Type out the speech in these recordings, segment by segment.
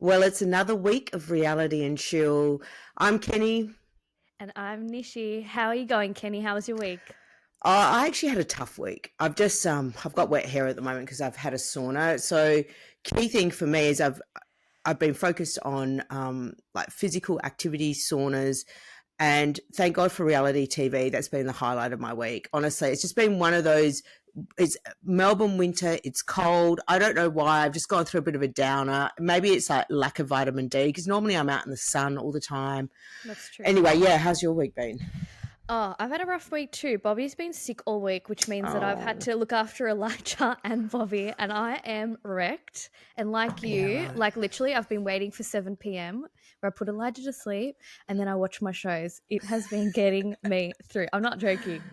Well, it's another week of reality and chill. I'm Kenny. And I'm Nishi. How are you going, Kenny? How was your week? I actually had a tough week. I've got wet hair at the moment because I've had a sauna. So key thing for me is I've been focused on like physical activity saunas, and thank God for reality TV. That's been the highlight of my week. Honestly, it's just been one of those. It's Melbourne winter. It's cold. I don't know why. I've just gone through a bit of a downer. Maybe it's like lack of vitamin D because normally I'm out in the sun all the time. That's true. Anyway, yeah. How's your week been? Oh, I've had a rough week too. Bobby's been sick all week, which means that I've had Oh, to look after Elijah and Bobby, and I am wrecked. And like yeah, you, right. like literally, I've been waiting for 7 p.m. where I put Elijah to sleep and then I watch my shows. It has been getting me through. I'm not joking.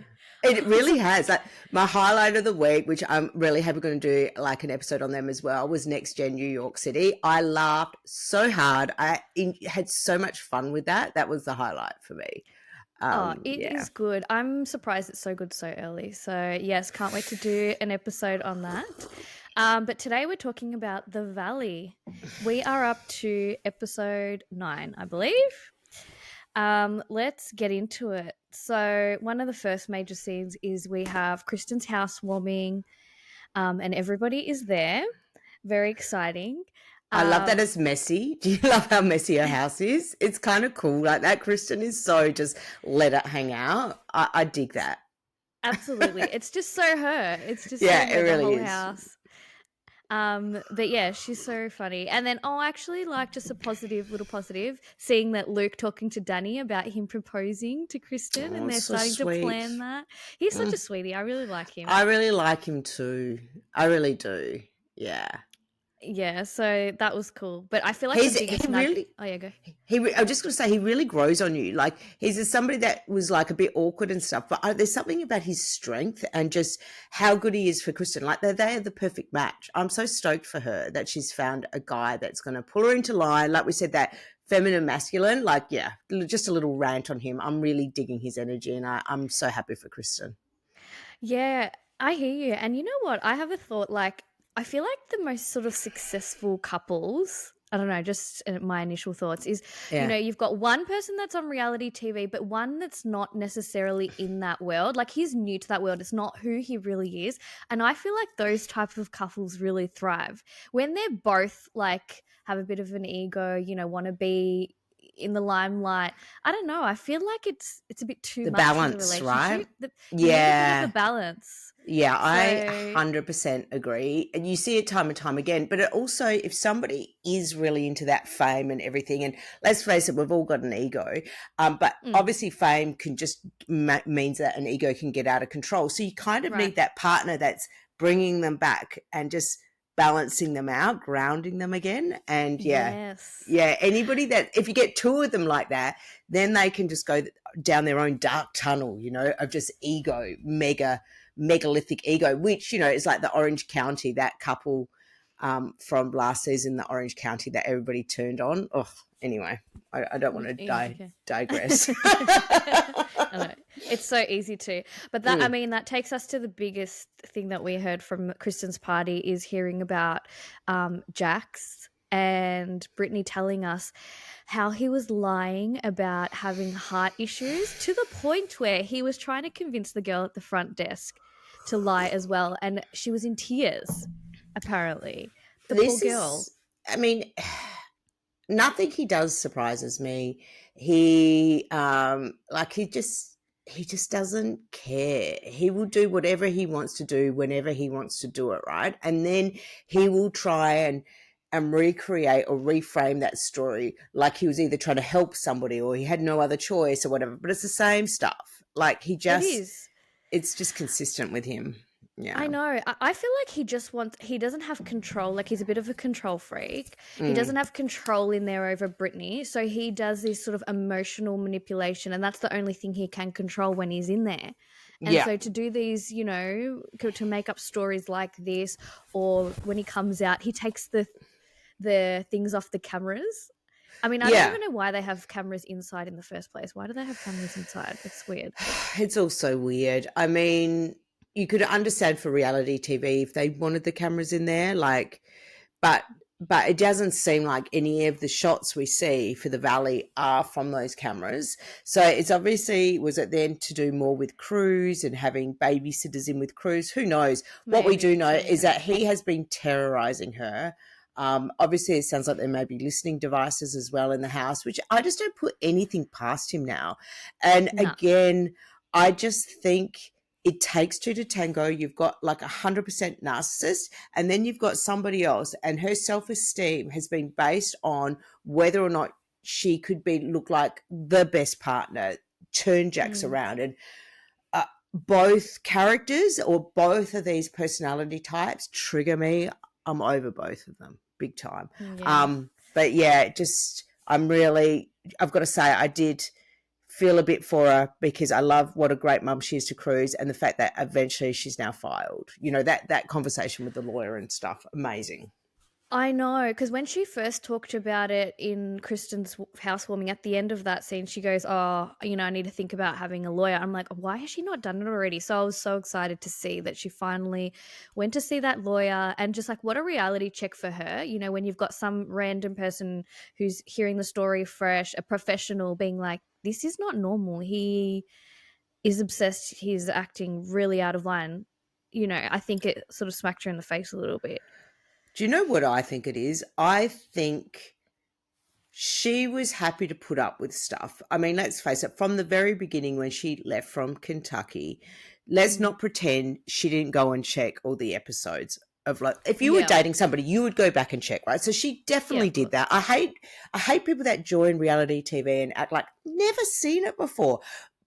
It really has. Like my highlight of the week, which I'm really happy going to do like an episode on them as well, was Next Gen New York City. I laughed so hard. Had so much fun with that. That was the highlight for me. Oh, it Yeah. is good. I'm surprised it's so good so early. So, yes, can't wait to do an episode on that. But today we're talking about the Valley. We are up to episode 9, I believe. Let's get into it. So, one of the first major scenes is we have Kristen's housewarming, and everybody is there. Very exciting. I love that Um, it's messy. Do you love how messy her house is? It's kind of cool. Like that Kristen is so just let it hang out. I dig that. Absolutely. It's just so her. It's just so Yeah, it her, the really whole is. house. But yeah, she's so funny. And then actually like just a positive, little positive, seeing that Luke talking to Danny about him proposing to Kristen Oh, and they're it's so starting to sweet. plan that. He's such a Mm. sweetie. I really like him. I really like him too. I really do. Yeah. Yeah, so that was cool. But I feel like the He biggest nug. really Oh yeah, go. I'm just going to say he really grows on you. Like he's just somebody that was like a bit awkward and stuff, but there's something about his strength and just how good he is for Kristen. Like they are the perfect match. I'm so stoked for her that she's found a guy that's going to pull her into line. Like we said, that feminine masculine. Like yeah, just a little rant on him. I'm really digging his energy, and I'm so happy for Kristen. Yeah, I hear you. And you know what? I have a thought like I feel like the most sort of successful couples, I don't know, just my initial thoughts is, Yeah, you've got one person that's on reality TV, but one that's not necessarily in that world. Like he's new to that world. It's not who he really is. And I feel like those type of couples really thrive when they're both like have a bit of an ego, want to be in the limelight. I don't know. I feel like it's a bit too the much with a balance, right? relationship. You need a bit of a Yeah. balance. Yeah, I So 100% agree. And you see it time and time again. But it also, if somebody is really into that fame and everything, and let's face it, we've all got an ego. But mm, obviously, fame can just means that an ego can get out of control. So you kind of right. need that partner that's bringing them back and just balancing them out, grounding them again. And yeah, Yes. yeah, anybody that, if you get two of them like that, then they can just go down their own dark tunnel, of just ego, megalithic ego, which, is like the Orange County, that couple from last season, the Orange County that everybody turned on. Oh, anyway, I don't want to Okay. digress. I know. It's so easy to. But that, I Mm, mean, that takes us to the biggest thing that we heard from Kristen's party is hearing about Jax and Brittany telling us how he was lying about having heart issues to the point where he was trying to convince the girl at the front desk to lie as well. And she was in tears, apparently. The poor this girl. is, I mean, nothing he does surprises me. He like he just doesn't care. He will do whatever he wants to do whenever he wants to do it, right? And then he will try and recreate or reframe that story like he was either trying to help somebody or he had no other choice or whatever. But it's the same stuff. Like It is. it's just consistent with him. I Yeah. know. I feel like he doesn't have control. Like he's a bit of a control freak. He Mm. doesn't have control in there over Brittany. So he does this sort of emotional manipulation. And that's the only thing he can control when he's in there. And Yeah. so to do these, to make up stories like this, or when he comes out, he takes the things off the cameras. I mean, I don't Yeah. even know why they have cameras inside in the first place. Why do they have cameras inside? It's weird. It's also weird. I mean, you could understand for reality TV if they wanted the cameras in there, like, but but it doesn't seem like any of the shots we see for the valley are from those cameras. So it's obviously, was it then to do more with Cruz and having babysitters in with Cruz? Who knows? What we do Maybe, know is yeah. that he has been terrorizing her. Obviously, it sounds like there may be listening devices as well in the house, which I just don't put anything past him now. And No. again, I just think it takes two to tango. You've got like 100% narcissist, and then you've got somebody else, and her self-esteem has been based on whether or not she could look like the best partner, turn Jax around. And both characters or both of these personality types trigger me. I'm over both of them big time. Yeah. But yeah, I've got to say, I did feel a bit for her because I love what a great mum she is to Cruz, and the fact that eventually she's now filed. You know, that conversation with the lawyer and stuff, amazing. I know, because when she first talked about it in Kristen's housewarming, at the end of that scene, she goes, "Oh, I need to think about having a lawyer." I'm like, why has she not done it already? So I was so excited to see that she finally went to see that lawyer, and just like, what a reality check for her. When you've got some random person who's hearing the story fresh, a professional being like, this is not normal. He is obsessed. He's acting really out of line. I think it sort of smacked her in the face a little bit. Do you know what I think it is? I think she was happy to put up with stuff. I mean, let's face it, from the very beginning when she left from Kentucky, let's not pretend she didn't go and check all the episodes of, like, if you were dating somebody, you would go back and check, right? So she definitely did that. I hate people that join reality TV and act like never seen it before.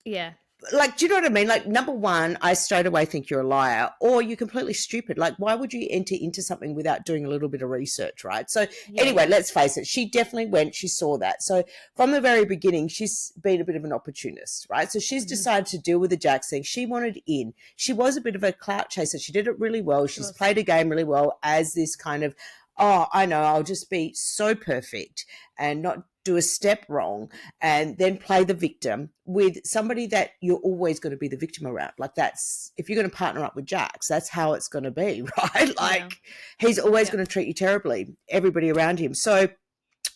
Yeah. Like, do you know what I mean? Like, number one, I straight away think you're a liar, or you're completely stupid. Like, why would you enter into something without doing a little bit of research, right? So anyway, let's face it, she definitely went, she saw that. So from the very beginning, she's been a bit of an opportunist, right? So she's decided to deal with the Jax thing. She wanted in. She was a bit of a clout chaser. She did it really well. She's played a game really well as this kind of, oh, I know, I'll just be so perfect and not do a step wrong and then play the victim with somebody that you're always going to be the victim around. Like, that's, if you're going to partner up with Jax, that's how it's going to be, right? Like, he's always going to treat you terribly, everybody around him. So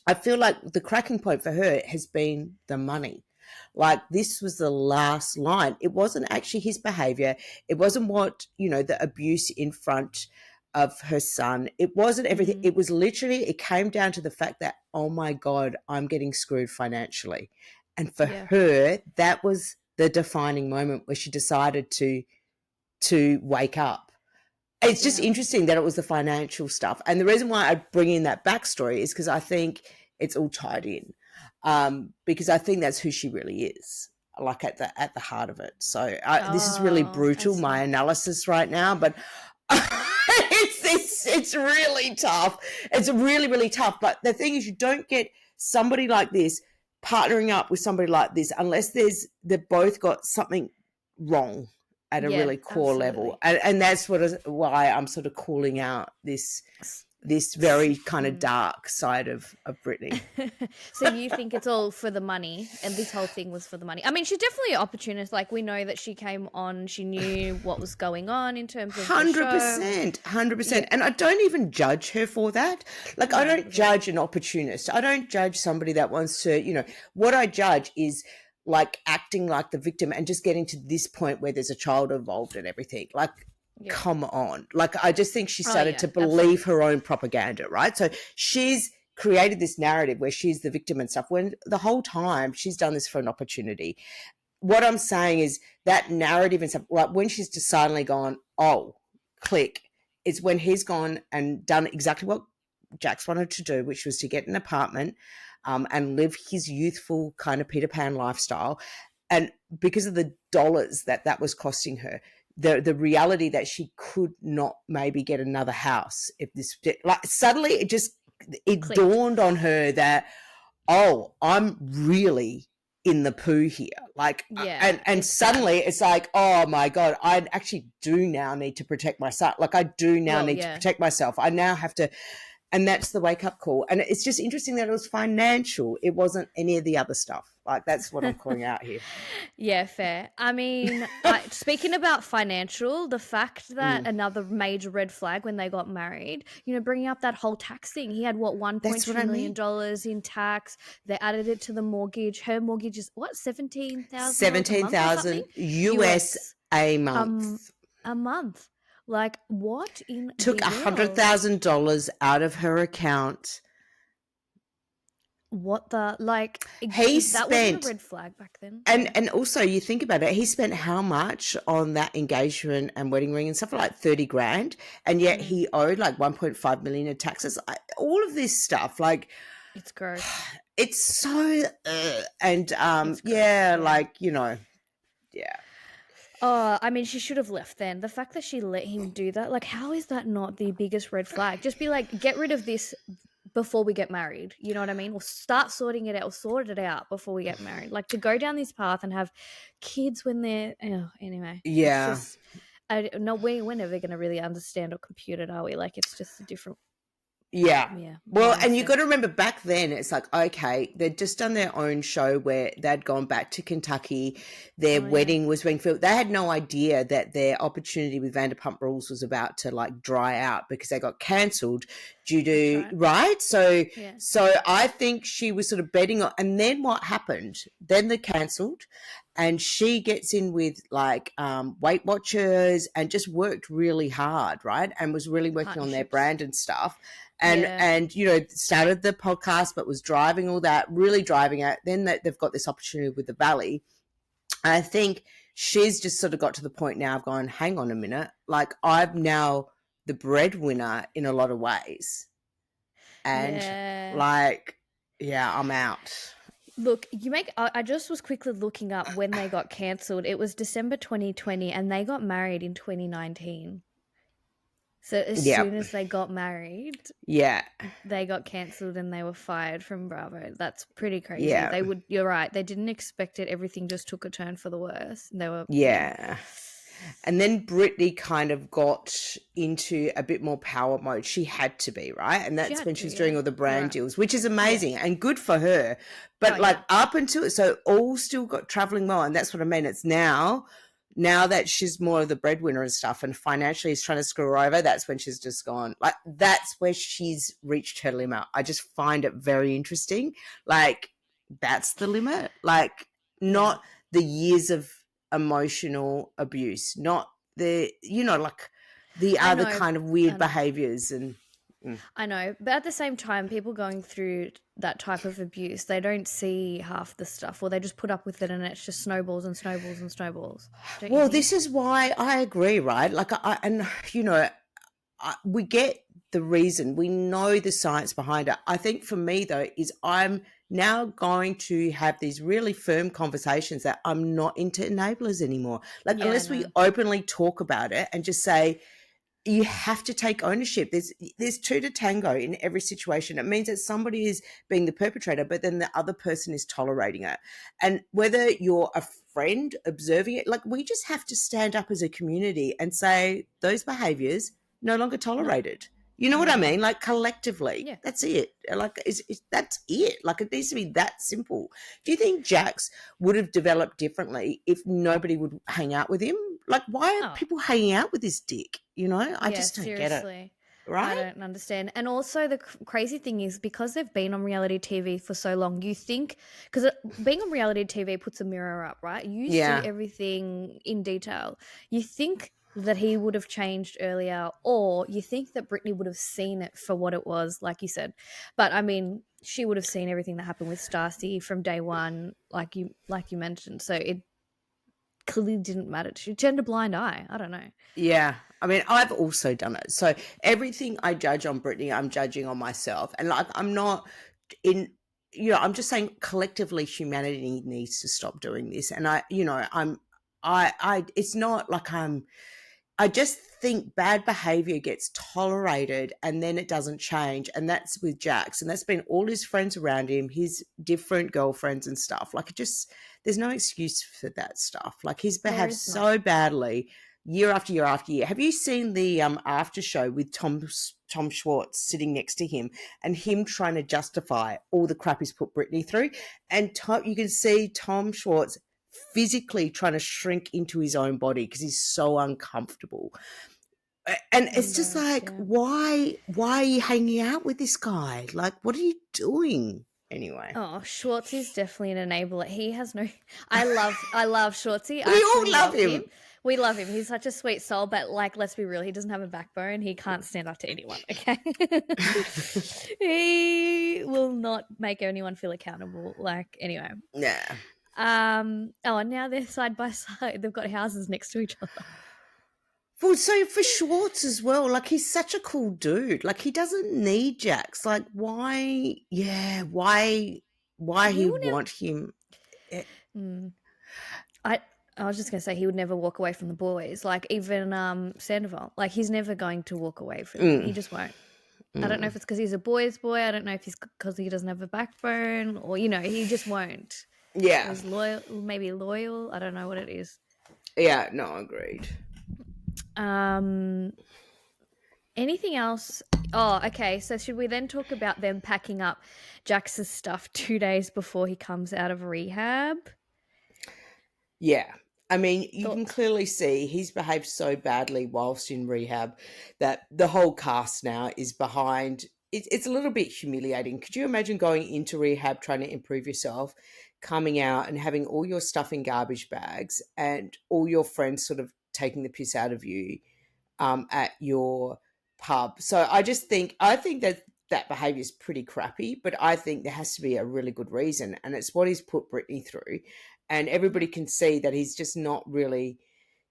I feel like the cracking point for her has been the money. Like, this was the last line. It wasn't actually his behavior. It wasn't the abuse in front of her son. It wasn't everything. It was literally, it came down to the fact that, oh my God, I'm getting screwed financially. And for her, that was the defining moment where she decided to wake up. It's just interesting that it was the financial stuff. And the reason why I bring in that backstory is because I think it's all tied in. Because I think that's who she really is, like at the heart of it. So this is really brutal, my analysis right now, but it's really tough. It's really, really tough. But the thing is, you don't get somebody like this partnering up with somebody like this unless they've both got something wrong at a really core level. And that's why I'm sort of calling out this very kind of dark side of Brittany. So you think it's all for the money, and this whole thing was for the money? I mean, she's definitely an opportunist. Like, we know that she came on, she knew what was going on in terms of 100%. And I don't even judge her for that. Like, I don't judge an opportunist. I don't judge somebody that wants to, what I judge is like acting like the victim and just getting to this point where there's a child involved and everything. Like, come on. Like, I just think she started to believe her own propaganda, right? So she's created this narrative where she's the victim and stuff, when the whole time she's done this for an opportunity. What I'm saying is that narrative and stuff, like when she's just suddenly gone, oh, click, it's when he's gone and done exactly what Jax wanted to do, which was to get an apartment and live his youthful kind of Peter Pan lifestyle. And because of the dollars that was costing her, the reality that she could not maybe get another house if this, like, suddenly it dawned on her that, oh, I'm really in the poo here. Like, and suddenly it's like, oh my God, I actually do now need to protect myself. Like, I do now need to protect myself. I now have to, And that's the wake up call. And it's just interesting that it was financial. It wasn't any of the other stuff. Like, that's what I'm calling out here. Yeah, fair. I mean, speaking about financial, the fact that another major red flag when they got married, bringing up that whole tax thing. He had what, That's what $1.2 I million mean. dollars in tax. They added it to the mortgage. Her mortgage is what, $17,000 a month or something? 17,000 US a month. A month. Like, what in Took the world? $100,000 out of her account. What the, like, He that wasn't spent, a red flag back then. and also you think about it, he spent how much on that engagement and wedding ring and stuff, like 30 grand, and yet he owed like 1.5 million in taxes. All of this stuff, like, It's gross. it's so and It's gross, yeah. like, yeah. Oh, I mean, she should have left then. The fact that she let him do that, like, how is that not the biggest red flag? Just be like, get rid of this before we get married. You know what I mean? Or start sorting it out, or sort it out before we get married. Like, to go down this path and have kids when they're, anyway. Yeah. It's just, we're never going to really understand or compute it, are we? Like, it's just a different. Yeah. Well, mindset. and you got to remember back then, it's like, okay, they'd just done their own show where they'd gone back to Kentucky. Their wedding was being filmed. They had no idea that their opportunity with Vanderpump Rules was about to like dry out because they got cancelled due to, right? So I think she was sort of betting on, and then what happened? Then they cancelled, and she gets in with like Weight Watchers and just worked really hard, right? And was really working on their brand and stuff. And started the podcast, but was driving all that, really driving it. Then they've got this opportunity with the Valley. I think she's just sort of got to the point now of going, hang on a minute, like, I'm now the breadwinner in a lot of ways. And I'm out. Look, I just was quickly looking up when they got cancelled. It was December 2020 and they got married in 2019. So as soon as they got married, they got cancelled and they were fired from Bravo. That's pretty crazy. Yeah. You're right. They didn't expect it. Everything just took a turn for the worse. And they were And then Brittany kind of got into a bit more power mode. She had to be, right? And that's when she's doing all the brand deals, which is amazing and good for her. But up until it, so all still got traveling well. And that's what I mean. It's now that she's more of the breadwinner and stuff and financially is trying to screw her over, that's when she's just gone. Like, that's where she's reached her limit. I just find it very interesting. Like, that's the limit. Like, not the years of emotional abuse, not the, like the other kind of weird behaviors. And I know, but at the same time, people going through that type of abuse, they don't see half the stuff, or they just put up with it and it's just snowballs and snowballs and snowballs. Well, this is why I agree, right? Like, we get the reason, we know the science behind it. I think for me, though, is I'm now going to have these really firm conversations that I'm not into enablers anymore. Like, unless we openly talk about it and just say, you have to take ownership. There's two to tango in every situation. It means that somebody is being the perpetrator, but then the other person is tolerating it. And whether you're a friend observing it, like, we just have to stand up as a community and say those behaviors no longer tolerated. You know what I mean? Like, collectively, that's it. Like, that's it. Like, it needs to be that simple. Do you think Jax would have developed differently if nobody would hang out with him? Like, why are people hanging out with this dick? I just don't get it. Right? I don't understand. And also the crazy thing is, because they've been on reality TV for so long, you think, because being on reality TV puts a mirror up, right? You see everything in detail. You think that he would have changed earlier, or you think that Brittany would have seen it for what it was, like you said. But I mean, she would have seen everything that happened with Stacy from day one, like you mentioned. So it clearly didn't matter. She turned a blind eye. I don't know. Yeah. I mean, I've also done it. So everything I judge on Brittany, I'm judging on myself. And like, I'm not in, I'm just saying collectively humanity needs to stop doing this. And it's not like I just think bad behavior gets tolerated and then it doesn't change. And that's with Jax. And that's been all his friends around him, his different girlfriends and stuff. Like, there's no excuse for that stuff. Like, he's behaved so badly. year after year after year. Have you seen the after show with Tom Schwartz sitting next to him and him trying to justify all the crap he's put Brittany through? And you can see Tom Schwartz physically trying to shrink into his own body because he's so uncomfortable. And it's just like, why are you hanging out with this guy? Like, what are you doing? Anyway. Oh, Schwartz is definitely an enabler. He has no. I love Schwartzy. We all love him. We love him. He's such a sweet soul, but like, let's be real, he doesn't have a backbone. He can't stand up to anyone. Okay, he will not make anyone feel accountable. Like, anyway. Yeah. Oh, and now they're side by side. They've got houses next to each other. Well, so for Schwartz as well, like he's such a cool dude. Like he doesn't need Jax. Like why? Yeah, why he want him? I was just gonna say he would never walk away from the boys. Like even Sandoval, like he's never going to walk away from them. He just won't. I don't know if it's because he's a boy's boy. I don't know if he's because he doesn't have a backbone, or he just won't. Yeah, he's loyal. Maybe loyal. I don't know what it is. Yeah, no, agreed. Anything else? Oh, okay. So should we then talk about them packing up Jax's stuff 2 days before he comes out of rehab? Yeah. I mean, you can clearly see he's behaved so badly whilst in rehab that the whole cast now is behind. It's a little bit humiliating. Could you imagine going into rehab, trying to improve yourself, coming out and having all your stuff in garbage bags and all your friends sort of taking the piss out of you at your pub? So I think that behaviour is pretty crappy, but I think there has to be a really good reason, and it's what he's put Brittany through. And everybody can see that he's just not really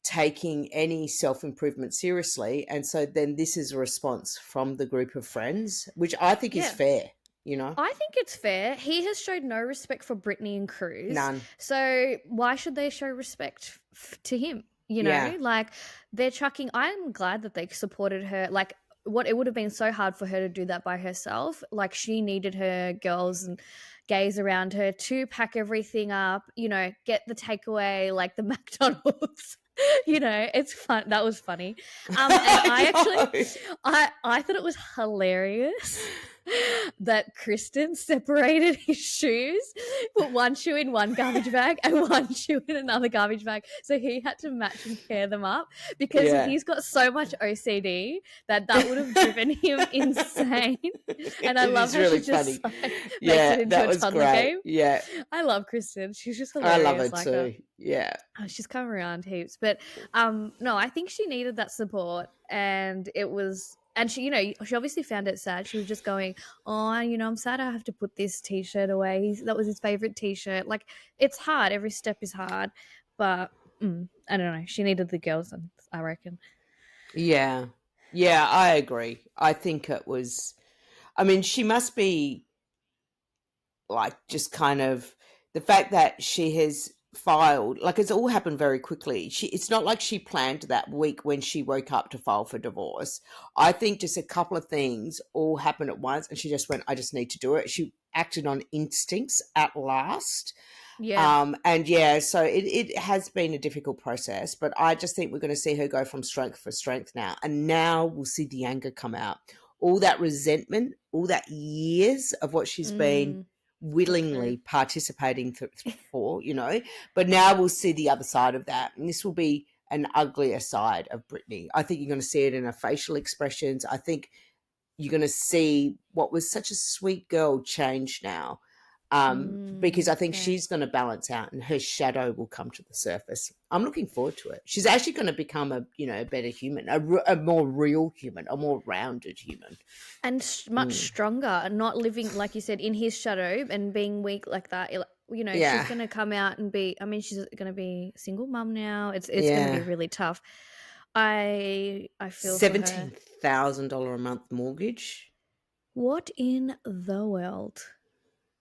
taking any self-improvement seriously. And so then this is a response from the group of friends, which I think is fair, I think it's fair. He has showed no respect for Brittany and Cruz. None. So why should they show respect to him? Like they're chucking. I'm glad that they supported her. Like it would have been so hard for her to do that by herself. Like she needed her girls and gays around her to pack everything up, get the takeaway, like the McDonald's. It's fun. That was funny. And I thought it was hilarious that Kristen separated his shoes, put one shoe in one garbage bag and one shoe in another garbage bag. So he had to match and pair them up because he's got so much OCD that would have driven him insane. And I love how really she just funny. makes it into a toddler game. Yeah. I love Kristen. She's just hilarious. I love her too. Yeah. She's come around heaps. But no, I think she needed that support, and it was. And she, she obviously found it sad. She was just going, oh, I'm sad I have to put this T-shirt away. That was his favorite T-shirt. Like, it's hard. Every step is hard. But I don't know. She needed the girls, I reckon. Yeah. Yeah, I agree. I think it was, she must be like just kind of the fact that she has filed, like it's all happened very quickly. It's not like she planned that week when she woke up to file for divorce. I think just a couple of things all happened at once and she just went, I just need to do it. She acted on instincts at last. Yeah. So it has been a difficult process, but I just think we're going to see her go from strength for strength now. And now we'll see the anger come out. All that resentment, all that years of what she's been willingly participating for, but now we'll see the other side of that. And this will be an uglier side of Brittany. I think you're going to see it in her facial expressions. I think you're going to see what was such a sweet girl change now. Because I think she's going to balance out and her shadow will come to the surface. I'm looking forward to it. She's actually going to become a better human, a more real human, a more rounded human. And much stronger, and not living, like you said, in his shadow and being weak like that. She's going to come out and be, she's going to be a single mum now. It's going to be really tough. I feel $17,000 a month mortgage. What in the world?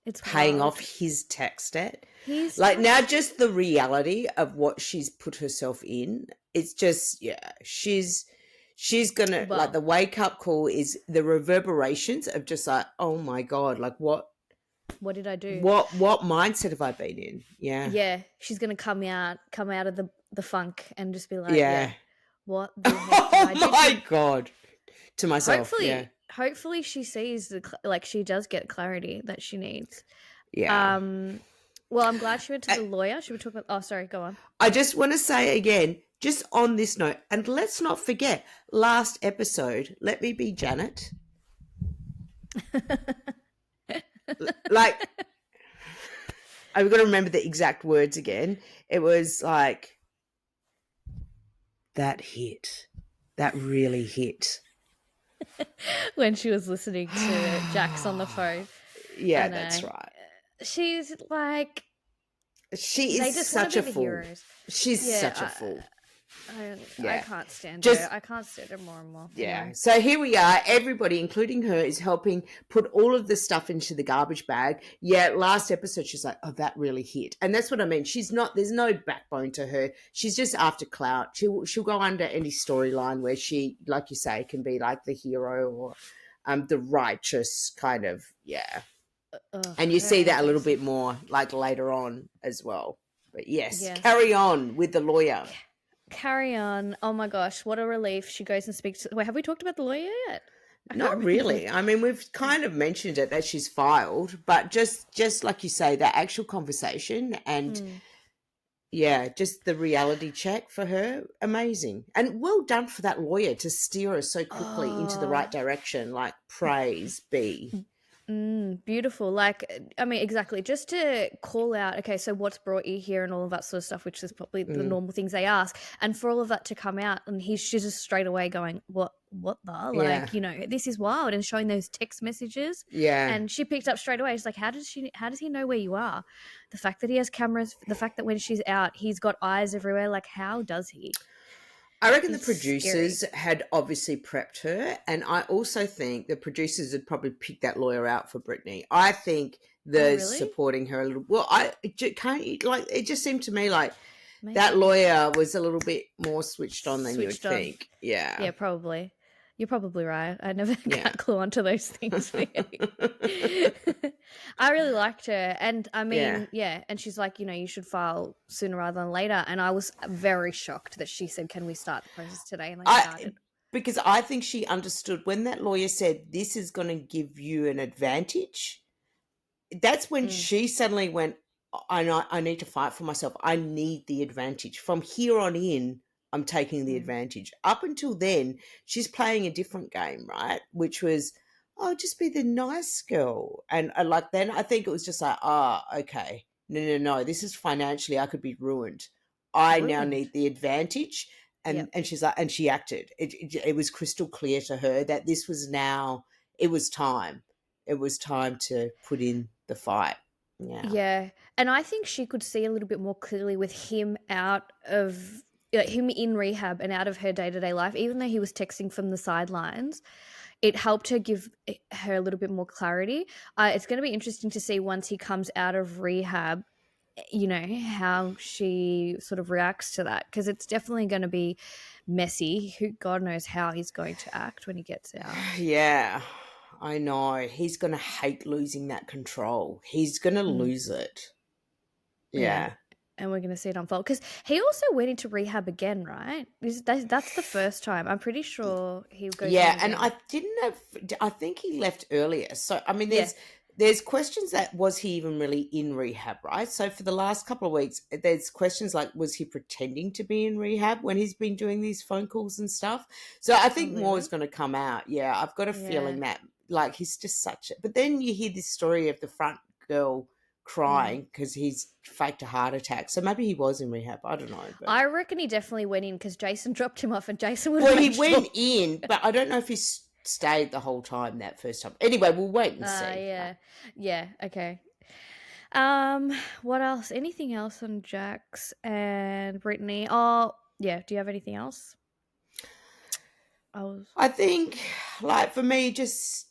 It's paying wild. off his tax debt. Now just the reality of what she's put herself in. It's just, she's going to, like the wake up call is the reverberations of just like, oh my God, like what did I do? What mindset have I been in? Yeah. Yeah. She's going to come out of the funk and just be like, what the heck did I do? Oh my God. To myself, yeah. Hopefully she sees she does get clarity that she needs. Yeah. Well, I'm glad she went to the lawyer. Should we talk about? Oh, sorry. Go on. I just want to say again, just on this note, and let's not forget, last episode, let me be Janet. Like, I've got to remember the exact words again. It was like, that hit. That really hit. When she was listening to Jax on the phone. Yeah, that's right. She's like, she they is just want such to a be the fool. heroes. She's such a fool. I can't stand her. I can't stand her more and more. Yeah. Anyway. So here we are. Everybody, including her, is helping put all of the stuff into the garbage bag. Yeah, last episode, she's like, oh, that really hit. And that's what I mean. She's not, there's no backbone to her. She's just after clout. She'll go under any storyline where she, like you say, can be like the hero or the righteous kind of, yeah. And you see that a little bit more like later on as well. But yes, carry on with the lawyer. Carry on. Oh my gosh, what a relief. She goes and speaks to... Wait, have we talked about the lawyer yet? Not really. I mean, we've kind of mentioned it that she's filed, but just like you say, that actual conversation and yeah, just the reality check for her, amazing. And well done for that lawyer to steer her so quickly into the right direction. Like, praise be. Beautiful. Like, I mean, exactly. Just to call out, okay, so what's brought you here and all of that sort of stuff, which is probably the normal things they ask. And for all of that to come out, and she's just straight away going, what the? Like, you know, this is wild, and showing those text messages. Yeah. And she picked up straight away. She's like, how does he know where you are? The fact that he has cameras, the fact that when she's out, he's got eyes everywhere. Like, how does he? I reckon the producers had obviously prepped her, and I also think the producers had probably picked that lawyer out for Brittany. I think supporting her a little. Well, it just seemed to me like that lawyer was a little bit more switched on than you would think. Yeah, yeah, probably. You're probably right. I never got clue onto those things. I really liked her. And I mean, and she's like, you know, you should file sooner rather than later. And I was very shocked that she said, can we start the process today? And they started. Because I think she understood when that lawyer said, this is going to give you an advantage. That's when she suddenly went, I need to fight for myself. I need the advantage. From here on in, I'm taking the advantage. Up until then, she's playing a different game, right? Which was, just be the nice girl. And like then I think it was just like, okay. No. This is financially, I could be ruined. I now need the advantage. And she's like, and she acted. It was crystal clear to her that this was now, it was time. It was time to put in the fight. Yeah. And I think she could see a little bit more clearly with him out of... him in rehab and out of her day-to-day life, even though he was texting from the sidelines, it helped her give her a little bit more clarity. It's going to be interesting to see once he comes out of rehab, you know, how she sort of reacts to that, because it's definitely going to be messy. God knows how he's going to act when he gets out. Yeah, I know. He's going to hate losing that control. He's going to lose it. Yeah. And we're going to see it unfold. Because he also went into rehab again, right? That's the first time. I'm pretty sure he goes. Yeah, and I didn't know. I think he left earlier. So, I mean, there's questions that was he even really in rehab, right? So for the last couple of weeks, there's questions like, was he pretending to be in rehab when he's been doing these phone calls and stuff? So I think more is going to come out. Yeah, I've got a feeling that, like, he's just such a... But then you hear this story of the front girl crying because he's faked a heart attack. So maybe he was in rehab. I don't know. But... I reckon he definitely went in because Jason dropped him off and Jason would... Well, he went in, but I don't know if he stayed the whole time that first time. Anyway, we'll wait and see. Yeah, okay. What else? Anything else on Jax and Brittany? Oh, yeah. Do you have anything else? I think, like, for me, just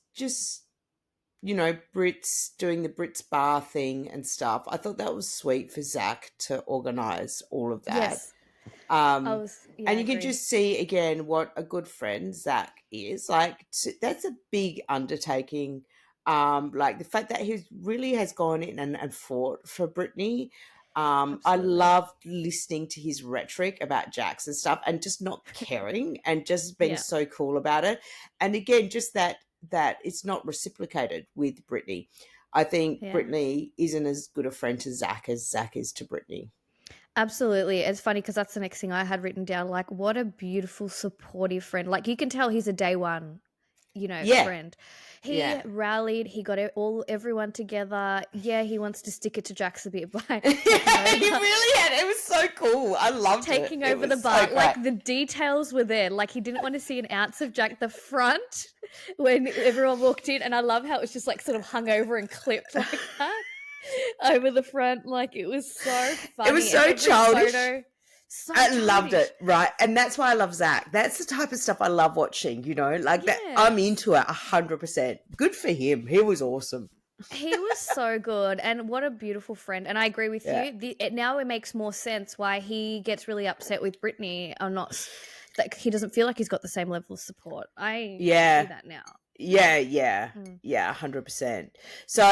you know, Britt's doing the Britt's bar thing and stuff. I thought that was sweet for Zach to organise all of that. Yes. And you can just see again what a good friend Zach is. Like, that's a big undertaking. Like the fact that he really has gone in and fought for Brittany. I Absolutely. loved listening to his rhetoric about Jax and stuff, and just not caring and just being Yeah. so cool about it. And again, just that it's not reciprocated with Brittany. I think Yeah. Brittany isn't as good a friend to Zach as Zach is to Brittany. Absolutely. It's funny because that's the next thing I had written down. Like, what a beautiful, supportive friend. Like, you can tell he's a day one, Yeah, friend. He yeah. rallied. He got everyone together. Yeah, he wants to stick it to Jax a bit by Yeah, taking he over. really had. It was so cool. I loved it. Taking It over the was so bar. great. Like, the details were there. Like, he didn't want to see an ounce of Jack the front when everyone walked in. And I love how it was just like sort of hung over and clipped like that over the front. Like, it was so funny. It was And so every childish. photo, so I loved childish. it, right? And that's why I love Zach. That's the type of stuff I love watching, like that. I'm Yes. into it 100%. Good for him. He was awesome. He was so good, and what a beautiful friend. And I agree with Yeah. you. Now it makes more sense why he gets really upset with Brittany or not. Like, he doesn't feel like he's got the same level of support. I see Yeah. that now. Yeah. Mm. Yeah, 100%. So,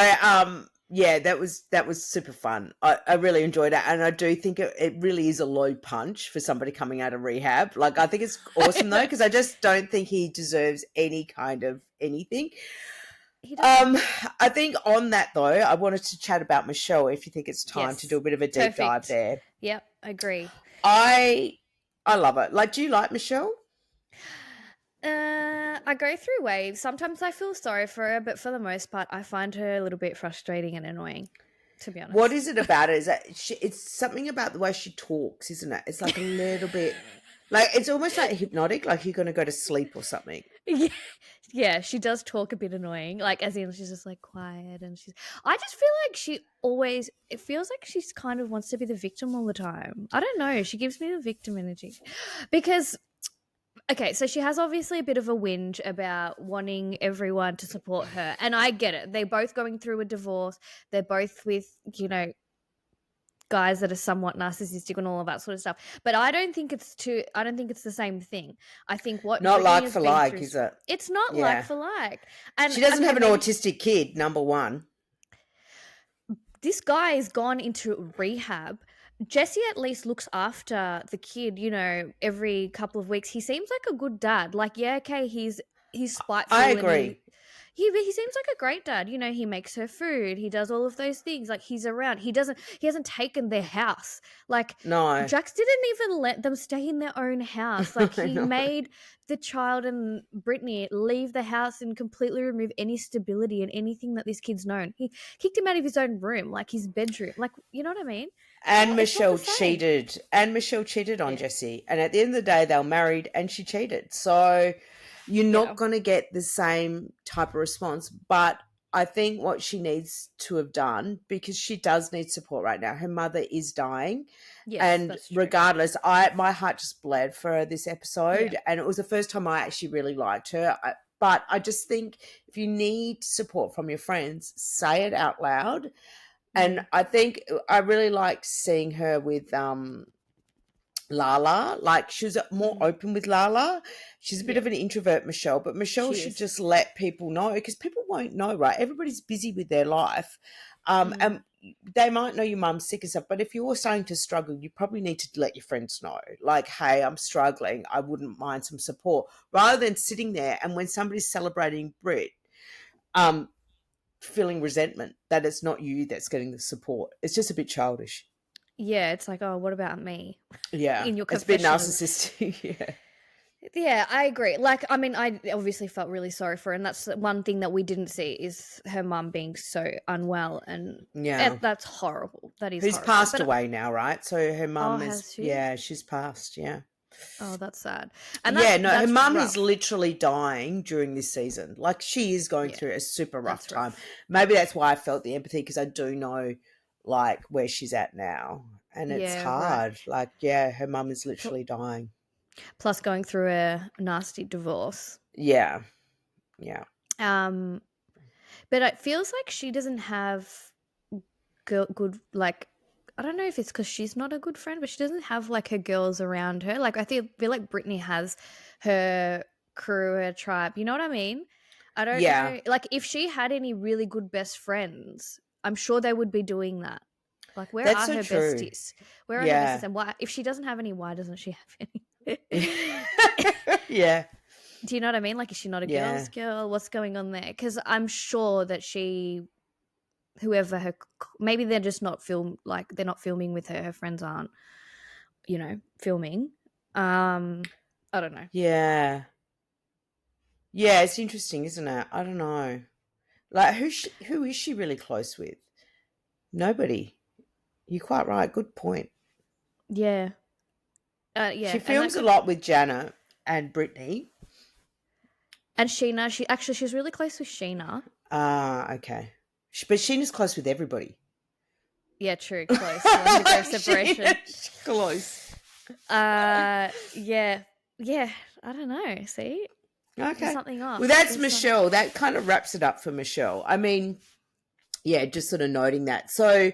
yeah, that was super fun. I really enjoyed it. And I do think it really is a low punch for somebody coming out of rehab. Like, I think it's awesome though, because I just don't think he deserves any kind of anything. He doesn't. I think on that though, I wanted to chat about Michelle. If you think it's time to do Yes. a bit of a deep dive Perfect. there, Yep, agree. I I love it. Like, do you like Michelle? I go through waves. Sometimes I feel sorry for her, but for the most part, I find her a little bit frustrating and annoying, to be honest. What is it about it? Is that it's something about the way she talks, isn't it? It's like a little bit, like it's almost like hypnotic, like you're going to go to sleep or something. Yeah, yeah, she does talk a bit annoying. Like, as in, she's just like quiet, and I just feel like she always. It feels like she's kind of wants to be the victim all the time. I don't know. She gives me the victim energy, because okay, so she has obviously a bit of a whinge about wanting everyone to support her, and I get it. They're both going through a divorce. They're both with guys that are somewhat narcissistic and all of that sort of stuff. But I don't think it's the same thing. I think what Not Brittany like has for been like, through, is it? it's not like Yeah. for like. And She doesn't okay, have an maybe autistic kid, number one. this guy has gone into rehab. Jesse at least looks after the kid, every couple of weeks. He seems like a good dad. Like, yeah, okay, he's I spiteful and agree. he seems like a great dad. He makes her food. He does all of those things. Like, he's around. He hasn't taken their house. Like, No, Jax didn't even let them stay in their own house. Like, I he know. made the child and Brittany leave the house and completely remove any stability and anything that this kid's known. He kicked him out of his own room, like his bedroom. Like, you know what I mean? And It's not the Michelle same. cheated. And Michelle cheated on Yeah. Jesse. And at the end of the day, they were married and she cheated. So you're Yeah. not going to get the same type of response. But I think what she needs to have done, because she does need support right now, her mother is dying. Yes, And that's true. regardless, my heart just bled for her this episode. Yeah. And it was the first time I actually really liked her. But I just think if you need support from your friends, say it out loud. And I think I really liked seeing her with Lala. Like, she was more Mhm. open with Lala. She's a bit Yeah. of an introvert, Michelle, but Michelle She should is. just let people know, because people won't know, right? Everybody's busy with their life. Mm. And they might know your mum's sick and stuff, but if you're starting to struggle, you probably need to let your friends know. Like, hey, I'm struggling. I wouldn't mind some support. Rather than sitting there and when somebody's celebrating Brit, feeling resentment that it's not you that's getting the support. It's just a bit childish. Yeah, it's like, oh, what about me? Yeah. In your It's a bit confessional. narcissistic. Yeah. Yeah, I agree. Like, I mean, I obviously felt really sorry for her, and that's one thing that we didn't see is her mum being so unwell, and Yeah. that's horrible. That is Who's horrible. passed But away now, right? So her oh, mum is, has she? yeah, she's passed. Yeah. Oh, that's sad. And Yeah, no, her that's mum is rough. literally dying during this season. Like, she is going Yeah, through a super rough that's time. rough. Maybe that's why I felt the empathy, because I do know, like, where she's at now. And it's Yeah, right. hard. Like, yeah, her mum is Pl- literally dying. Plus going through a nasty divorce. Yeah. Yeah. Um, but it feels like she doesn't have good, like, I don't know if it's because she's not a good friend, but she doesn't have like her girls around her. Like, I feel like Brittany has her crew, her tribe. You know what I mean? I don't Yeah. know. Like, if she had any really good best friends, I'm sure they would be doing that. Like, where That's are so her true. besties? Where are her Yeah. besties? And why, if she doesn't have any, why doesn't she have any? Yeah. Do you know what I mean? Like, is she not a girl's girl? What's going on there? Because I'm sure that whoever her, maybe they're just not they're not filming with her. Her friends aren't, filming. I don't know. Yeah. Yeah, it's interesting, isn't it? I don't know. Like, who is she really close with? Nobody. You're quite right. Good point. Yeah. She Yeah. And films a lot with Janet and Brittany. And Sheena, she's really close with Sheena. Ah, okay. But Sheena's close with everybody. Yeah, true. Close. 1 degree of separation. Close. Yeah. Yeah. I don't know. See? Okay. There's something off. Well, that's Michelle. That kind of wraps it up for Michelle. I mean, yeah, just sort of noting that. So,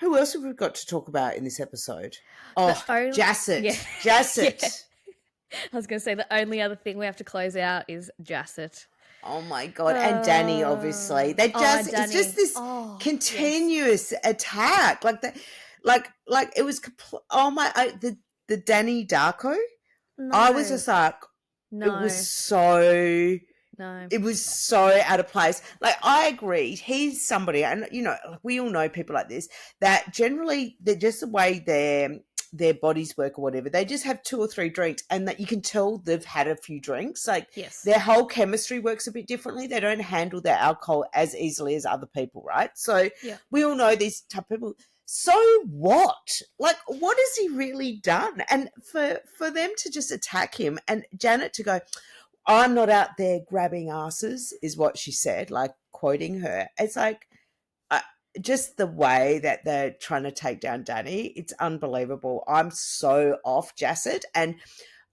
who else have we got to talk about in this episode? Oh, Jaset. Yeah. Jaset. Yeah. I was going to say the only other thing we have to close out is Jaset. Oh my God. And Danny, obviously. It's just this continuous attack. Like that, like it was, the Danny Darko. No. I was just like, no. It was so out of place. Like, I agreed. He's somebody, and we all know people like this, that generally they're just the way their bodies work or whatever. They just have 2 or 3 drinks, and that you can tell they've had a few drinks. Like, yes, their whole chemistry works a bit differently. They don't handle their alcohol as easily as other people, right? So we all know these type of people. So what? Like, what has he really done? And for them to just attack him, and Janet to go, I'm not out there grabbing asses, is what she said, like quoting her. It's like, just the way that they're trying to take down Danny, it's unbelievable. I'm so off Jaset. And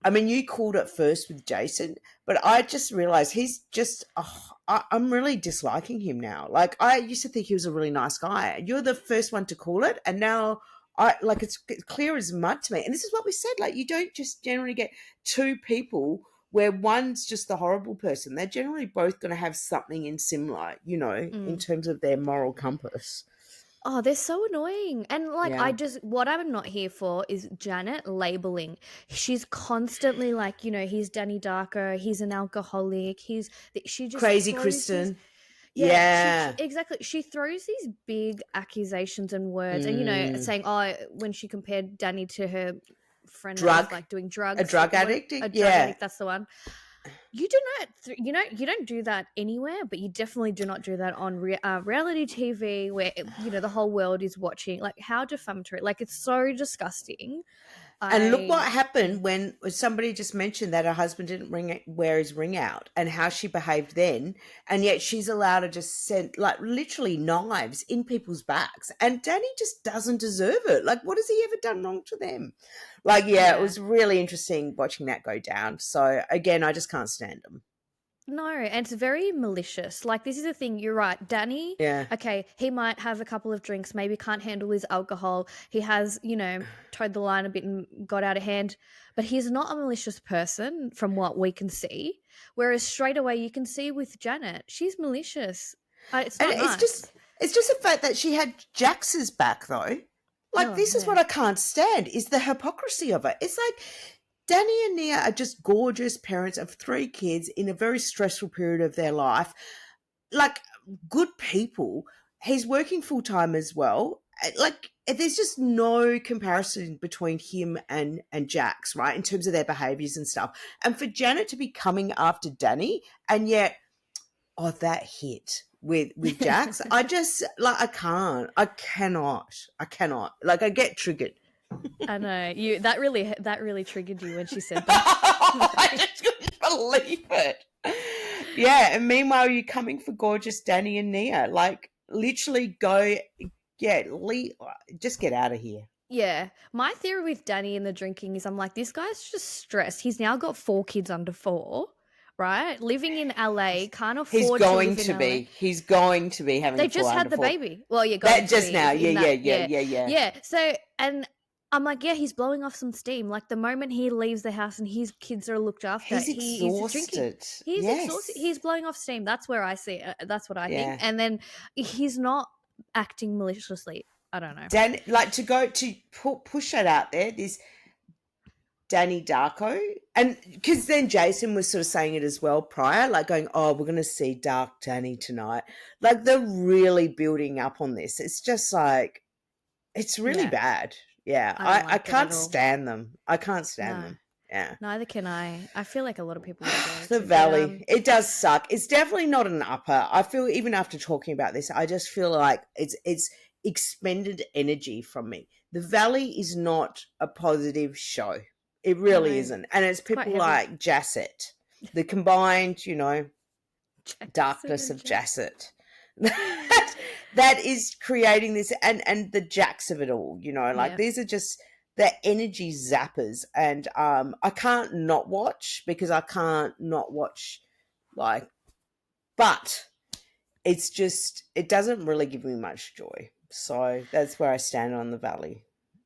I mean, you called it first with Jason, but I just realized he's just, I'm really disliking him now. Like, I used to think he was a really nice guy. You're the first one to call it. And now it's clear as mud to me. And this is what we said, like, you don't just generally get 2 people where one's just the horrible person. They're generally both going to have something in similar, in terms of their moral compass. Oh, they're so annoying. And what I'm not here for is Janet labeling. She's constantly like, he's Danny Darko, he's an alcoholic, she just crazy Kristen. Exactly. She throws these big accusations and words and, saying, when she compared Danny to her friend that was like doing drugs. A drug addict? A drug addict, that's the one. You do not, you don't do that anywhere, but you definitely do not do that on reality TV where, the whole world is watching. Like, how defamatory. Like, it's so disgusting. And look what happened when somebody just mentioned that her husband didn't wear his ring out, and how she behaved then. And yet she's allowed to just send, like, literally knives in people's backs. And Danny just doesn't deserve it. Like, what has he ever done wrong to them? Like, it was really interesting watching that go down. So, again, I just can't stand them. No, and it's very malicious. Like, this is the thing. You're right. Danny, okay, he might have a couple of drinks, maybe can't handle his alcohol. He has, towed the line a bit and got out of hand. But he's not a malicious person from what we can see. Whereas straight away you can see with Janet, she's malicious. It's not nice. It's just the fact that she had Jax's back, though. Like, this is what I can't stand, is the hypocrisy of it. It's like, Danny and Nia are just gorgeous parents of 3 kids in a very stressful period of their life. Like, good people. He's working full-time as well. Like, there's just no comparison between him and Jax, right, in terms of their behaviours and stuff. And for Janet to be coming after Danny, and yet, that hit with Jax, I just, like, I cannot. Like, I get triggered. I know that really triggered you when she said that. I just couldn't believe it. Yeah, and meanwhile you're coming for gorgeous Danny and Nia. Like, literally go, just get out of here. Yeah, my theory with Danny and the drinking is, I'm like, this guy's just stressed. He's now got 4 kids under 4. Right, living in LA, can't afford. He's going to be. He's going to be having. They just had the baby. Well, that just now. Yeah. So, and I'm like, he's blowing off some steam. Like, the moment he leaves the house and his kids are looked after, he's exhausted. He's exhausted. He's blowing off steam. That's where I see it. That's what I think. And then he's not acting maliciously. I don't know. Dan, like to go to push that out there, this Danny Darko, and because then Jason was sort of saying it as well prior, like going, "Oh, we're going to see Dark Danny tonight." Like they're really building up on this. It's just like it's really bad. Yeah, I don't I like it can't at all. stand them. I can't stand No, them. Yeah. neither can I. I feel like a lot of people enjoy The it too. But Valley, it does suck. It's definitely not an upper. I feel even after talking about this, I just feel like it's expended energy from me. The Valley is not a positive show. It really no, isn't. And it's it's quite people heavy. like Jaset, the combined, Jason darkness and of Jack. Jaset. that is creating this and the jacks of it all, like Yeah, these are just the energy zappers, and I can't not watch because I can't not watch, like, but it's just it doesn't really give me much joy. So that's where I stand on the Valley.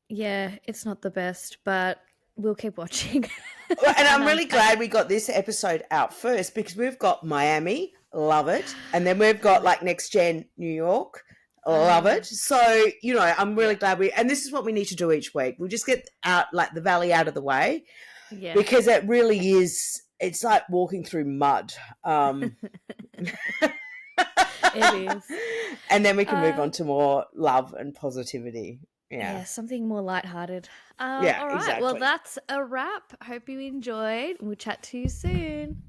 yeah, it's not the best, but we'll keep watching. And I'm and really glad we got this episode out first because we've got Miami, love it. And then we've got like Next Gen New York, love it. So, I'm really glad and this is what we need to do each week. We'll just get out like the Valley out of the way yeah, because it really is, it's like walking through mud. it is. And then we can move on to more love and positivity. Yeah. Something more lighthearted. Yeah, All right, well, exactly. that's a wrap. Hope you enjoyed. We'll chat to you soon.